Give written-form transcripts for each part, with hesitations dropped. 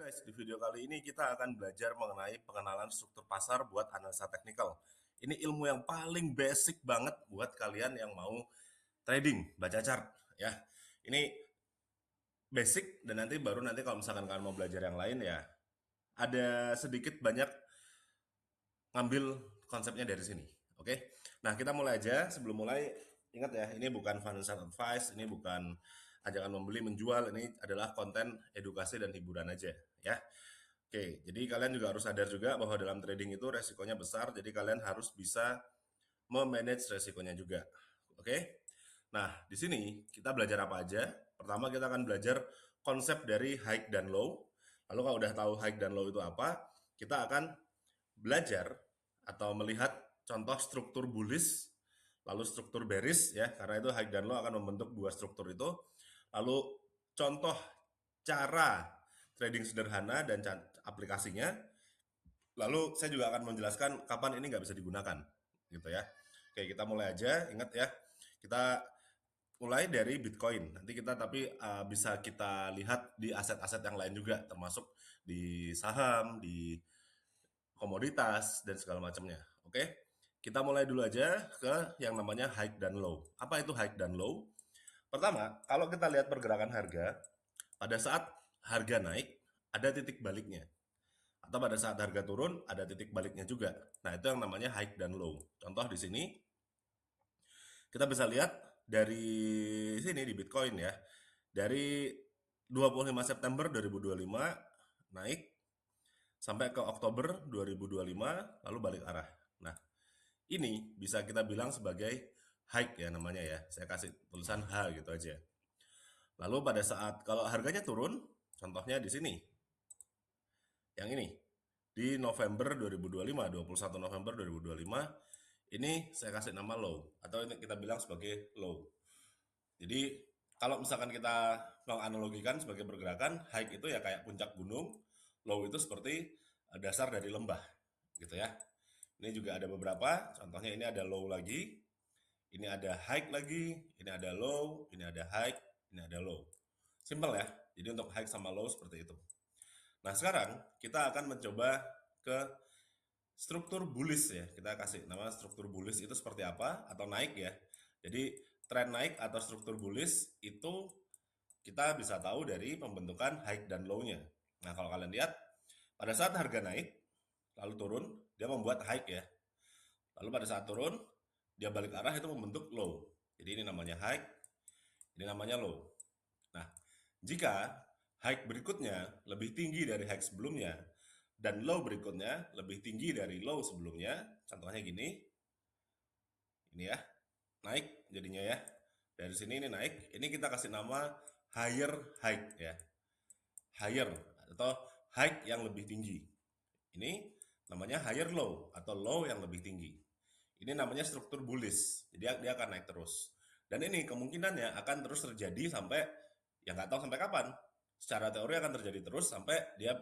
guys, di video kali ini kita akan belajar mengenai pengenalan struktur pasar buat analisa teknikal. Ini ilmu yang paling basic banget buat kalian yang mau trading, baca chart ya. Ini basic dan nanti kalau misalkan kalian mau belajar yang lain ya, ada sedikit banyak ngambil konsepnya dari sini. Oke. Nah, kita mulai aja. Sebelum mulai, ingat ya, ini bukan financial advice, ini bukan ajakan membeli menjual, ini adalah konten edukasi dan hiburan aja ya. Oke, jadi kalian juga harus sadar juga bahwa dalam trading itu resikonya besar, jadi kalian harus bisa memanage resikonya juga. Oke. Nah, di sini kita belajar apa aja? Pertama kita akan belajar konsep dari high dan low. Lalu kalau udah tahu high dan low itu apa, kita akan belajar atau melihat contoh struktur bullish, lalu struktur bearish ya, karena itu high dan low akan membentuk dua struktur itu. Lalu contoh cara trading sederhana dan aplikasinya. Lalu saya juga akan menjelaskan kapan ini nggak bisa digunakan, gitu ya. Oke, kita mulai aja. Ingat ya, kita mulai dari Bitcoin. Nanti kita tapi bisa kita lihat di aset-aset yang lain juga, termasuk di saham, di komoditas dan segala macamnya. Oke, kita mulai dulu aja ke yang namanya high dan low. Apa itu high dan low? Pertama, kalau kita lihat pergerakan harga, pada saat harga naik ada titik baliknya. Atau pada saat harga turun ada titik baliknya juga. Nah, itu yang namanya high dan low. Contoh di sini kita bisa lihat dari sini di Bitcoin ya. Dari 25 September 2025 naik sampai ke Oktober 2025 lalu balik arah. Nah, ini bisa kita bilang sebagai high ya namanya ya. Saya kasih tulisan H gitu aja. Lalu pada saat kalau harganya turun, contohnya di sini. Yang ini di November 2025, 21 November 2025, ini saya kasih nama low atau ini kita bilang sebagai low. Jadi kalau misalkan kita menganalogikan sebagai pergerakan, high itu ya kayak puncak gunung, low itu seperti dasar dari lembah, gitu ya. Ini juga ada beberapa, contohnya ini ada low lagi, ini ada high lagi, ini ada low, ini ada high, ini ada low. Simple ya. Jadi untuk high sama low seperti itu. Nah, sekarang kita akan mencoba ke struktur bullish ya. Kita kasih nama struktur bullish itu seperti apa atau naik ya. Jadi tren naik atau struktur bullish itu kita bisa tahu dari pembentukan high dan low-nya. Nah, kalau kalian lihat pada saat harga naik lalu turun, dia membuat high ya. Lalu pada saat turun, dia balik arah itu membentuk low. Jadi ini namanya high, ini namanya low. Nah, jika high berikutnya lebih tinggi dari high sebelumnya dan low berikutnya lebih tinggi dari low sebelumnya, contohnya gini, ini ya, naik jadinya ya. Dari sini ini naik, ini kita kasih nama higher high ya. Higher atau high yang lebih tinggi. Ini namanya higher low atau low yang lebih tinggi. Ini namanya struktur bullish. Jadi dia akan naik terus. Dan ini kemungkinannya akan terus terjadi sampai ya nggak tahu sampai kapan. Secara teori akan terjadi terus sampai dia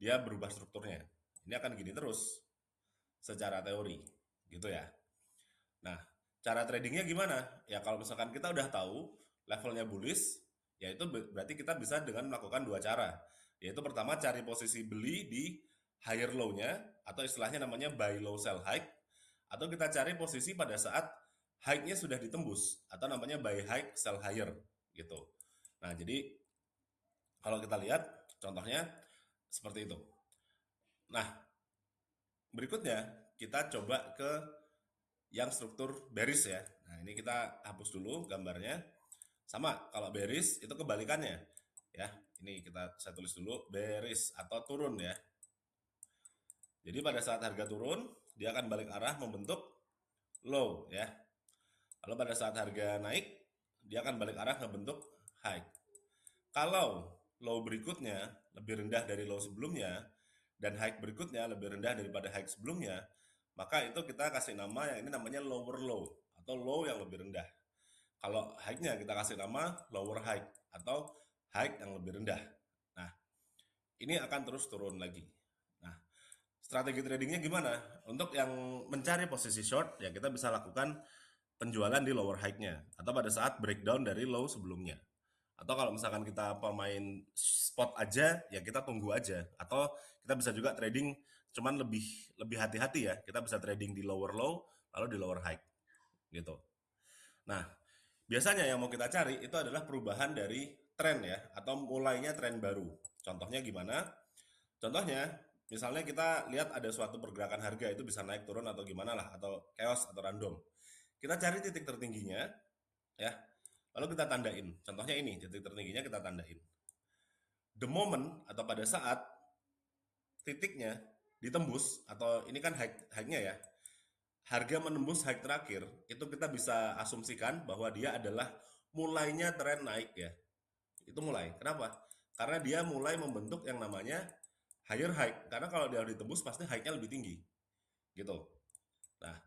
dia berubah strukturnya. Ini akan gini terus secara teori, gitu ya. Nah, cara tradingnya gimana? Ya kalau misalkan kita udah tahu levelnya bullish, ya itu berarti kita bisa dengan melakukan dua cara. Yaitu pertama cari posisi beli di higher low-nya, atau istilahnya namanya buy low sell high, atau kita cari posisi pada saat high-nya sudah ditembus, atau namanya buy high sell higher, gitu. Nah, jadi kalau kita lihat contohnya seperti itu. Nah, berikutnya kita coba ke yang struktur bearish ya. Nah, ini kita hapus dulu gambarnya. Sama, kalau bearish itu kebalikannya. Ya, ini saya tulis dulu bearish atau turun ya. Jadi pada saat harga turun, dia akan balik arah membentuk low ya. Lalu pada saat harga naik, dia akan balik arah membentuk high. Kalau low berikutnya lebih rendah dari low sebelumnya dan high berikutnya lebih rendah daripada high sebelumnya, maka itu kita kasih nama yang ini namanya lower low atau low yang lebih rendah. Kalau high-nya kita kasih nama lower high atau high yang lebih rendah. Nah, ini akan terus turun lagi. Nah, strategi tradingnya gimana? Untuk yang mencari posisi short, ya kita bisa lakukan penjualan di lower high-nya atau pada saat breakdown dari low sebelumnya. Atau kalau misalkan kita pemain spot aja, ya kita tunggu aja. Atau kita bisa juga trading, cuman lebih lebih hati-hati ya. Kita bisa trading di lower low, lalu di lower high gitu. Nah, biasanya yang mau kita cari itu adalah perubahan dari tren ya, atau mulainya tren baru. Contohnya gimana? Contohnya, misalnya kita lihat ada suatu pergerakan harga itu bisa naik turun atau gimana lah, atau chaos atau random. Kita cari titik tertingginya ya, lalu kita tandain. Contohnya ini, titik tertingginya kita tandain. The moment atau pada saat titiknya ditembus, atau ini kan high-nya ya, harga menembus high terakhir, itu kita bisa asumsikan bahwa dia adalah mulainya tren naik ya. Itu mulai. Kenapa? Karena dia mulai membentuk yang namanya higher high. Karena kalau dia ditembus pasti high-nya lebih tinggi. Gitu. Nah,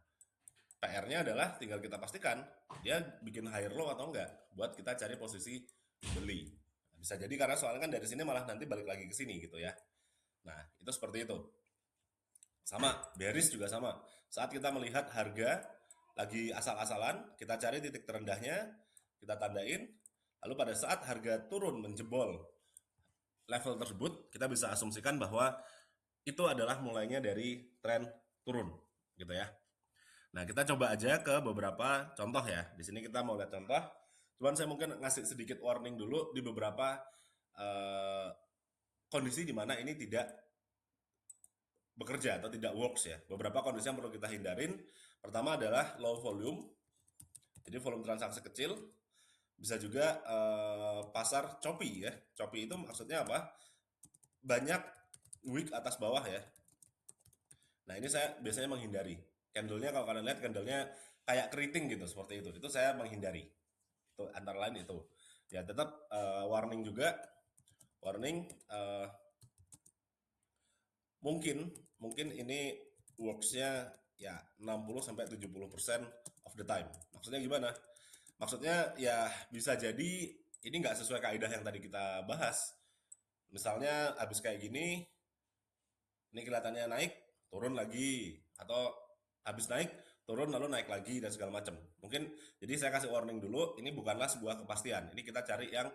PR-nya adalah tinggal kita pastikan dia bikin higher low atau enggak buat kita cari posisi beli. Bisa jadi karena soalnya kan dari sini malah nanti balik lagi ke sini gitu ya. Nah, itu seperti itu. Sama, bearish juga sama. Saat kita melihat harga lagi asal-asalan, kita cari titik terendahnya, kita tandain, lalu pada saat harga turun menjebol level tersebut, kita bisa asumsikan bahwa itu adalah mulainya dari tren turun, gitu ya. Nah, kita coba aja ke beberapa contoh ya. Di sini kita mau lihat contoh. Cuman saya mungkin ngasih sedikit warning dulu di beberapa eh, kondisi di mana ini tidak bekerja atau tidak works ya. Beberapa kondisi yang perlu kita hindarin. Pertama adalah low volume, jadi volume transaksi kecil. Bisa juga pasar choppy ya. Choppy itu maksudnya apa? Banyak wick atas bawah ya. Nah, ini saya biasanya menghindari. Candlenya kalau kalian lihat candlenya kayak keriting gitu seperti itu. Itu saya menghindari. Itu antara lain itu. Ya, tetap warning juga. Warning mungkin mungkin ini works-nya ya 60 sampai 70% of the time. Maksudnya gimana? Maksudnya ya bisa jadi ini nggak sesuai kaidah yang tadi kita bahas. Misalnya habis kayak gini, ini kelihatannya naik, turun lagi, atau habis naik, turun lalu naik lagi dan segala macam. Mungkin jadi saya kasih warning dulu, ini bukanlah sebuah kepastian. Ini kita cari yang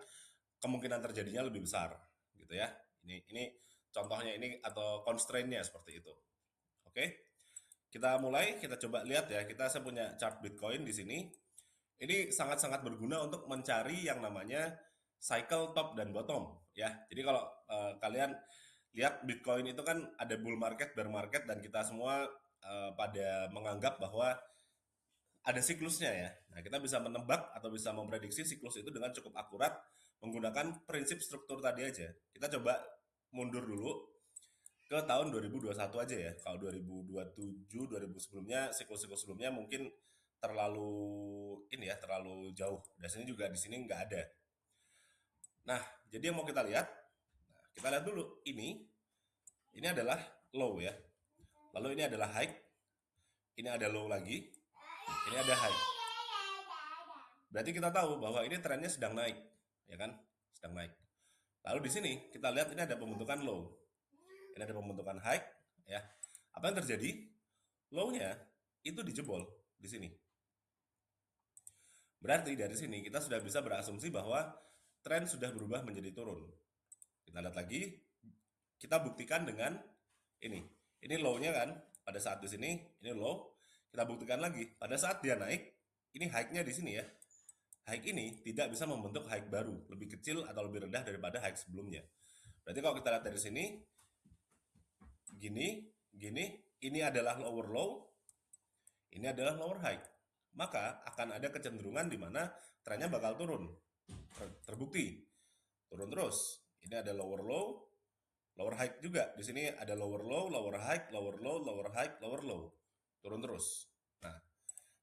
kemungkinan terjadinya lebih besar, gitu ya. Ini contohnya ini atau constraint-nya seperti itu. Oke. Kita mulai, kita coba lihat ya. Saya punya chart Bitcoin di sini. Ini sangat-sangat berguna untuk mencari yang namanya cycle top dan bottom ya. Jadi kalau kalian lihat Bitcoin itu kan ada bull market, bear market, dan kita semua pada menganggap bahwa ada siklusnya ya. Nah, kita bisa menebak atau bisa memprediksi siklus itu dengan cukup akurat menggunakan prinsip struktur tadi aja. Kita coba mundur dulu ke tahun 2021 aja ya. Kalau 2027, 2000 sebelumnya, siklus-siklus sebelumnya mungkin terlalu ini ya, terlalu jauh. Dan sini juga di sini nggak ada. Nah, jadi yang mau kita lihat, kita lihat dulu ini adalah low ya. Lalu ini adalah high, ini ada low lagi, ini ada high. Berarti kita tahu bahwa ini trennya sedang naik, ya kan? Sedang naik. Lalu di sini kita lihat ini ada pembentukan low. Ini ada pembentukan high, ya. Apa yang terjadi? Low-nya itu dijebol di sini. Berarti dari sini kita sudah bisa berasumsi bahwa tren sudah berubah menjadi turun. Kita lihat lagi, kita buktikan dengan ini. Ini low-nya kan, pada saat di sini, ini low. Kita buktikan lagi, pada saat dia naik, ini high-nya di sini ya. High ini tidak bisa membentuk high baru, lebih kecil atau lebih rendah daripada high sebelumnya. Berarti kalau kita lihat dari sini, gini, gini, ini adalah lower low, ini adalah lower high. Maka akan ada kecenderungan di mana trennya bakal turun. Terbukti. Turun terus. Ini ada lower low, lower high juga. Di sini ada lower low, lower high, lower low, lower high, lower low. Turun terus. Nah,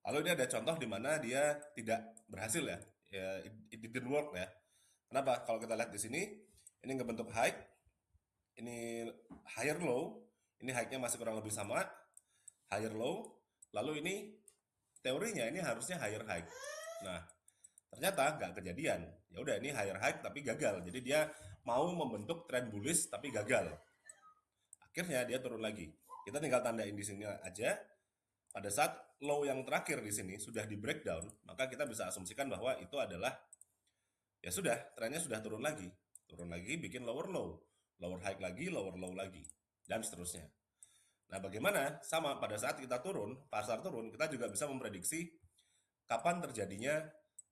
lalu ini ada contoh di mana dia tidak berhasil ya. Ya, it didn't work ya. Kenapa? Kalau kita lihat di sini, ini ngebentuk high, ini higher low, ini high-nya masih kurang lebih sama, higher low, lalu ini teorinya ini harusnya higher high. Nah, ternyata nggak kejadian. Ya udah ini higher high tapi gagal. Jadi dia mau membentuk trend bullish tapi gagal. Akhirnya dia turun lagi. Kita tinggal tandain di sini aja. Pada saat low yang terakhir di sini sudah di breakdown, maka kita bisa asumsikan bahwa itu adalah Ya sudah, trennya sudah turun lagi, bikin lower low, lower high lagi, lower low lagi, dan seterusnya. Nah, bagaimana? Sama, pada saat kita turun, pasar turun, kita juga bisa memprediksi kapan terjadinya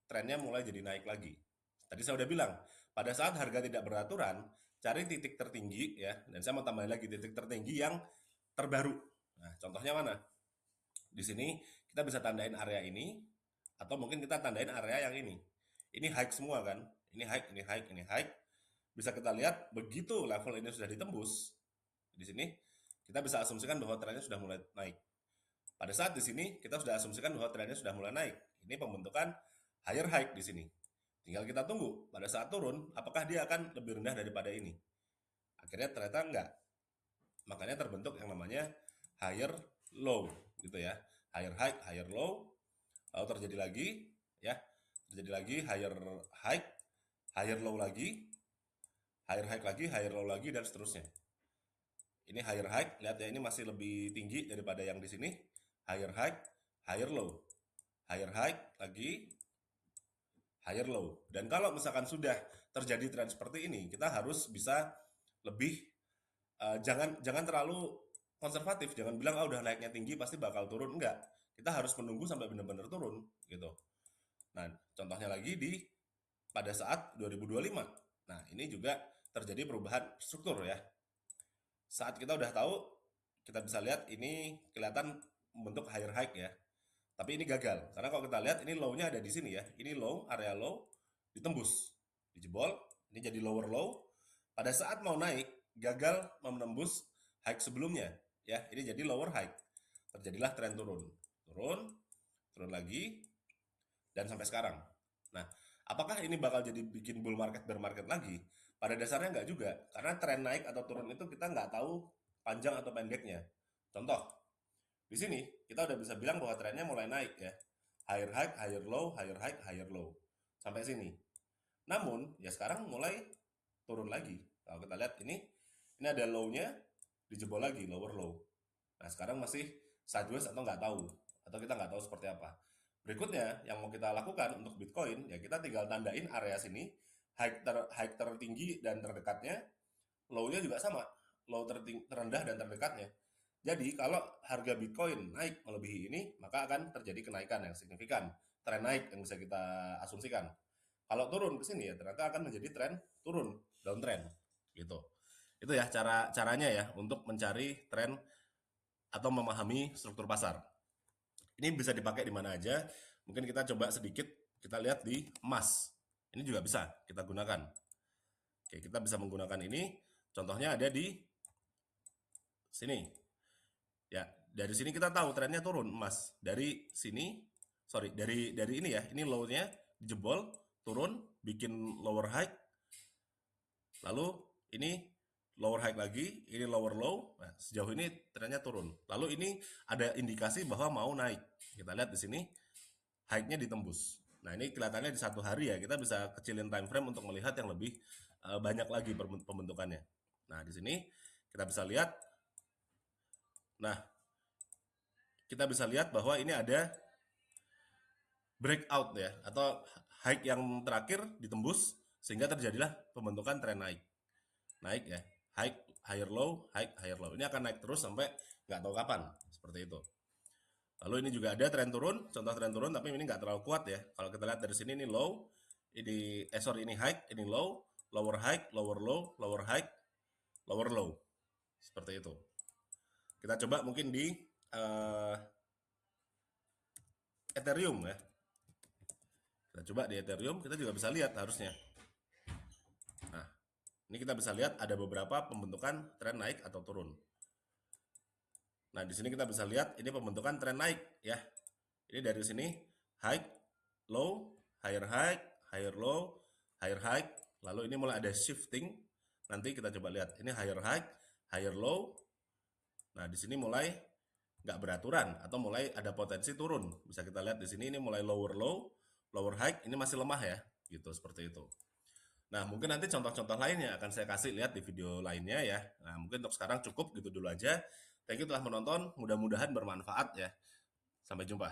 trennya mulai jadi naik lagi. Tadi saya udah bilang, pada saat harga tidak beraturan, cari titik tertinggi ya, dan saya mau tambahin lagi titik tertinggi yang terbaru. Nah, contohnya mana? Di sini kita bisa tandain area ini, atau mungkin kita tandain area yang ini. Ini high semua kan? Ini high, ini high, ini high. Bisa kita lihat begitu level ini sudah ditembus. Di sini kita bisa asumsikan bahwa trennya sudah mulai naik. Pada saat di sini kita sudah asumsikan bahwa trennya sudah mulai naik. Ini pembentukan higher high di sini. Tinggal kita tunggu pada saat turun apakah dia akan lebih rendah daripada ini. Akhirnya ternyata enggak. Makanya terbentuk yang namanya higher low gitu ya. Higher high, higher low. Lalu terjadi lagi ya. Terjadi lagi higher high, higher low lagi, higher high lagi, higher low lagi, dan seterusnya. Ini higher high, lihat ya, ini masih lebih tinggi daripada yang di sini. Higher high, higher low, higher high lagi, higher low. Dan kalau misalkan sudah terjadi tren seperti ini, kita harus bisa lebih jangan terlalu konservatif, jangan bilang udah naiknya tinggi pasti bakal turun, enggak. Kita harus menunggu sampai benar-benar turun gitu. Nah, contohnya lagi pada saat 2025. Nah, ini juga terjadi perubahan struktur ya. Saat kita udah tahu, kita bisa lihat ini kelihatan membentuk higher high ya. Tapi ini gagal. Karena kalau kita lihat ini low-nya ada di sini ya. Ini low, area low, ditembus. Dijebol, ini jadi lower low. Pada saat mau naik, gagal menembus high sebelumnya. Ya, ini jadi lower high. Terjadilah tren turun. Turun, turun lagi, dan sampai sekarang. Nah, apakah ini bakal jadi bikin bull market, bear market lagi? Pada dasarnya nggak juga, karena tren naik atau turun itu kita nggak tahu panjang atau pendeknya. Contoh, di sini kita udah bisa bilang bahwa trennya mulai naik ya. Higher high, higher low, higher high, higher low. Sampai sini. Namun, ya sekarang mulai turun lagi. Kalau kita lihat ini ada low-nya, dijebol lagi, lower low. Nah, sekarang masih sideways atau nggak tahu. Atau kita nggak tahu seperti apa. Berikutnya, yang mau kita lakukan untuk Bitcoin, ya kita tinggal tandain area sini, high tertinggi dan terdekatnya, low-nya juga sama, low terendah dan terdekatnya. Jadi kalau harga Bitcoin naik melebihi ini, maka akan terjadi kenaikan yang signifikan, tren naik yang bisa kita asumsikan. Kalau turun ke sini ya ternyata akan menjadi tren turun, downtrend gitu. Itu ya caranya ya untuk mencari tren atau memahami struktur pasar. Ini bisa dipakai di mana aja. Mungkin kita coba sedikit kita lihat di emas. Ini juga bisa kita gunakan. Oke, kita bisa menggunakan ini. Contohnya ada di sini. Ya, dari sini kita tahu trennya turun emas. Dari sini, sorry, dari ini ya. Ini low-nya dijebol, turun, bikin lower high. Lalu ini lower high lagi, ini lower low. Nah, sejauh ini trennya turun. Lalu ini ada indikasi bahwa mau naik. Kita lihat di sini high-nya ditembus. Nah, ini kelihatannya di satu hari ya, kita bisa kecilin time frame untuk melihat yang lebih banyak lagi pembentukannya. Nah, di sini kita bisa lihat. Nah, kita bisa lihat bahwa ini ada breakout ya, atau high yang terakhir ditembus sehingga terjadilah pembentukan tren naik. Naik ya, high, higher low, high, higher low. Ini akan naik terus sampai nggak tahu kapan, seperti itu. Lalu ini juga ada tren turun, contoh tren turun, tapi ini nggak terlalu kuat ya. Kalau kita lihat dari sini ini low, ini high, ini low, lower high, lower low, lower high, lower low, seperti itu. Kita coba mungkin di Ethereum ya. Kita coba di Ethereum, kita juga bisa lihat harusnya. Nah, ini kita bisa lihat ada beberapa pembentukan tren naik atau turun. Nah, di sini kita bisa lihat ini pembentukan tren naik ya. Ini dari sini high, low, higher high, higher low, higher high. Lalu ini mulai ada shifting. Nanti kita coba lihat. Ini higher high, higher low. Nah, di sini mulai nggak beraturan atau mulai ada potensi turun. Bisa kita lihat di sini ini mulai lower low, lower high. Ini masih lemah ya, gitu seperti itu. Nah, mungkin nanti contoh-contoh lainnya akan saya kasih lihat di video lainnya ya. Nah, mungkin untuk sekarang cukup gitu dulu aja. Thank you telah menonton, mudah-mudahan bermanfaat ya. Sampai jumpa.